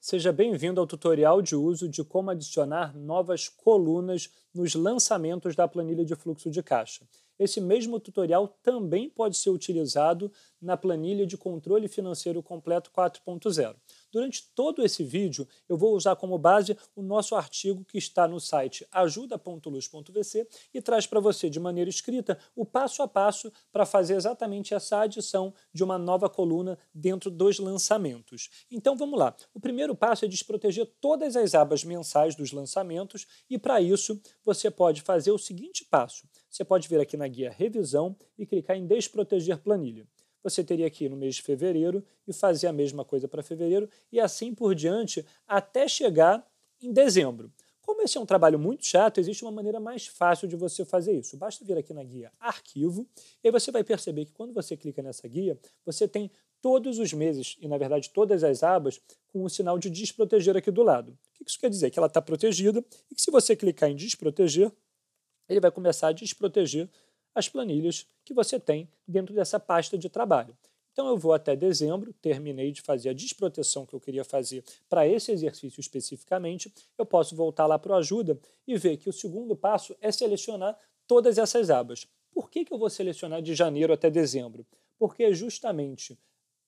Seja bem-vindo ao tutorial de uso de como adicionar novas colunas nos lançamentos da planilha de fluxo de caixa. Esse mesmo tutorial também pode ser utilizado na planilha de controle financeiro completo 4.0. Durante todo esse vídeo, eu vou usar como base o nosso artigo que está no site ajuda.luz.vc e traz para você de maneira escrita o passo a passo para fazer exatamente essa adição de uma nova coluna dentro dos lançamentos. Então vamos lá. O primeiro passo é desproteger todas as abas mensais dos lançamentos e para isso você pode fazer o seguinte passo. Você pode vir aqui na guia Revisão e clicar em Desproteger planilha. Você teria que ir no mês de fevereiro e fazer a mesma coisa para fevereiro e assim por diante até chegar em dezembro. Como esse é um trabalho muito chato, existe uma maneira mais fácil de você fazer isso. Basta vir aqui na guia Arquivo e aí você vai perceber que quando você clica nessa guia, você tem todos os meses e, na verdade, todas as abas com o sinal de desproteger aqui do lado. O que isso quer dizer? Que ela está protegida e que se você clicar em desproteger, ele vai começar a desproteger as planilhas que você tem dentro dessa pasta de trabalho. Então eu vou até dezembro, terminei de fazer a desproteção que eu queria fazer para esse exercício especificamente, eu posso voltar lá para o Ajuda e ver que o segundo passo é selecionar todas essas abas. Por que eu vou selecionar de janeiro até dezembro? Porque é justamente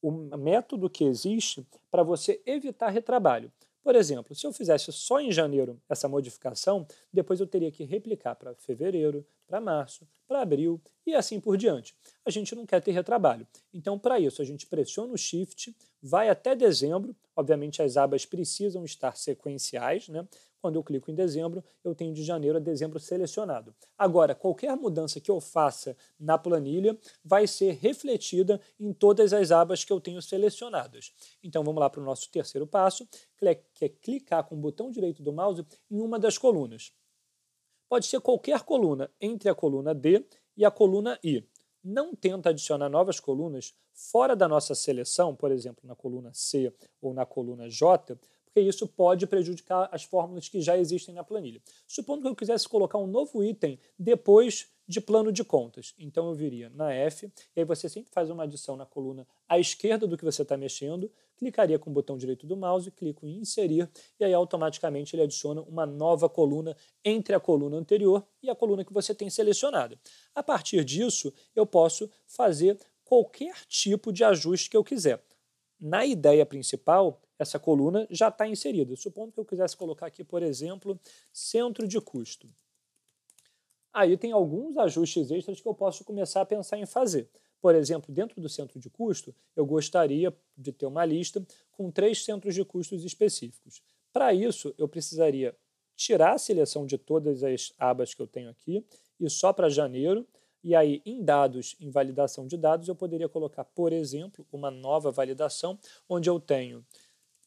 o método que existe para você evitar retrabalho. Por exemplo, se eu fizesse só em janeiro essa modificação, depois eu teria que replicar para fevereiro, para março, para abril e assim por diante. A gente não quer ter retrabalho. Então, para isso, a gente pressiona o Shift, vai até dezembro. Obviamente, as abas precisam estar sequenciais, né? Quando eu clico em dezembro, eu tenho de janeiro a dezembro selecionado. Agora, qualquer mudança que eu faça na planilha vai ser refletida em todas as abas que eu tenho selecionadas. Então, vamos lá para o nosso terceiro passo, que é clicar com o botão direito do mouse em uma das colunas. Pode ser qualquer coluna entre a coluna D e a coluna I. Não tenta adicionar novas colunas fora da nossa seleção, por exemplo, na coluna C ou na coluna J, porque isso pode prejudicar as fórmulas que já existem na planilha. Supondo que eu quisesse colocar um novo item depois de plano de contas, então eu viria na F, e aí você sempre faz uma adição na coluna à esquerda do que você está mexendo, clicaria com o botão direito do mouse, clico em inserir, e aí automaticamente ele adiciona uma nova coluna entre a coluna anterior e a coluna que você tem selecionada. A partir disso, eu posso fazer qualquer tipo de ajuste que eu quiser. Na ideia principal, essa coluna já está inserida. Supondo que eu quisesse colocar aqui, por exemplo, centro de custo. Aí tem alguns ajustes extras que eu posso começar a pensar em fazer. Por exemplo, dentro do centro de custo, eu gostaria de ter uma lista com 3 centros de custos específicos. Para isso, eu precisaria tirar a seleção de todas as abas que eu tenho aqui e só para janeiro. E aí, em dados, em validação de dados, eu poderia colocar, por exemplo, uma nova validação, onde eu tenho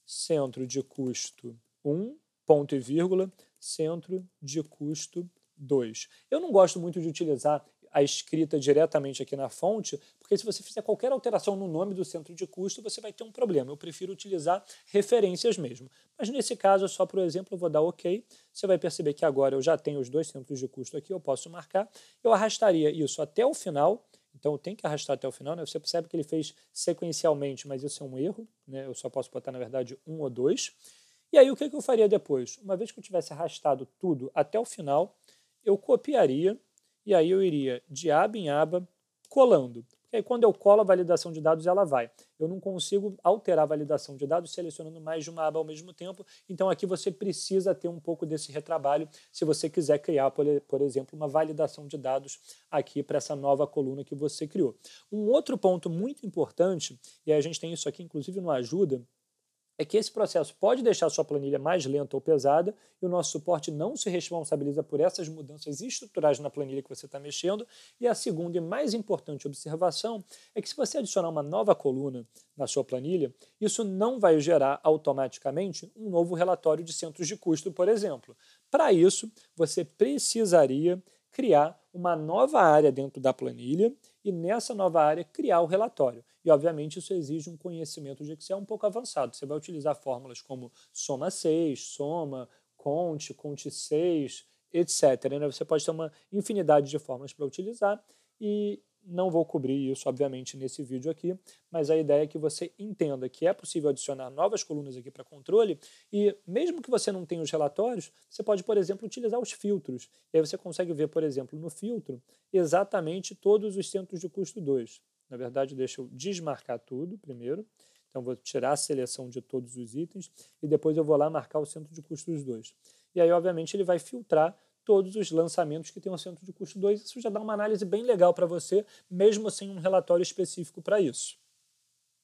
centro de custo 1, ponto e vírgula, centro de custo 2. Eu não gosto muito de utilizar a escrita diretamente aqui na fonte, porque se você fizer qualquer alteração no nome do centro de custo, você vai ter um problema. Eu prefiro utilizar referências mesmo. Mas nesse caso, só por exemplo, eu vou dar OK. Você vai perceber que agora eu já tenho os 2 centros de custo aqui, eu posso marcar. Eu arrastaria isso até o final. Então eu tenho que arrastar até o final, né? Você percebe que ele fez sequencialmente, mas isso é um erro, né? Eu só posso botar, na verdade, 1 ou 2. E aí o que eu faria depois? Uma vez que eu tivesse arrastado tudo até o final, eu copiaria e aí eu iria de aba em aba colando. Porque aí quando eu colo a validação de dados, ela vai. Eu não consigo alterar a validação de dados selecionando mais de uma aba ao mesmo tempo, então aqui você precisa ter um pouco desse retrabalho se você quiser criar, por exemplo, uma validação de dados aqui para essa nova coluna que você criou. Um outro ponto muito importante, e a gente tem isso aqui inclusive no Ajuda, é que esse processo pode deixar a sua planilha mais lenta ou pesada e o nosso suporte não se responsabiliza por essas mudanças estruturais na planilha que você está mexendo. E a segunda e mais importante observação é que se você adicionar uma nova coluna na sua planilha, isso não vai gerar automaticamente um novo relatório de centros de custo, por exemplo. Para isso, você precisaria criar uma nova área dentro da planilha e nessa nova área criar o relatório. E, obviamente, isso exige um conhecimento de Excel um pouco avançado. Você vai utilizar fórmulas como soma 6, soma, conte 6, etc. Né? Você pode ter uma infinidade de fórmulas para utilizar e Não vou cobrir isso, obviamente, nesse vídeo aqui, mas a ideia é que você entenda que é possível adicionar novas colunas aqui para controle e, mesmo que você não tenha os relatórios, você pode, por exemplo, utilizar os filtros. E aí você consegue ver, por exemplo, no filtro, exatamente todos os centros de custo 2. Na verdade, deixa eu desmarcar tudo primeiro. Então, vou tirar a seleção de todos os itens e depois eu vou lá marcar o centro de custos 2. E aí, obviamente, ele vai filtrar todos os lançamentos que têm um centro de custo 2. Isso já dá uma análise bem legal para você, mesmo sem um relatório específico para isso.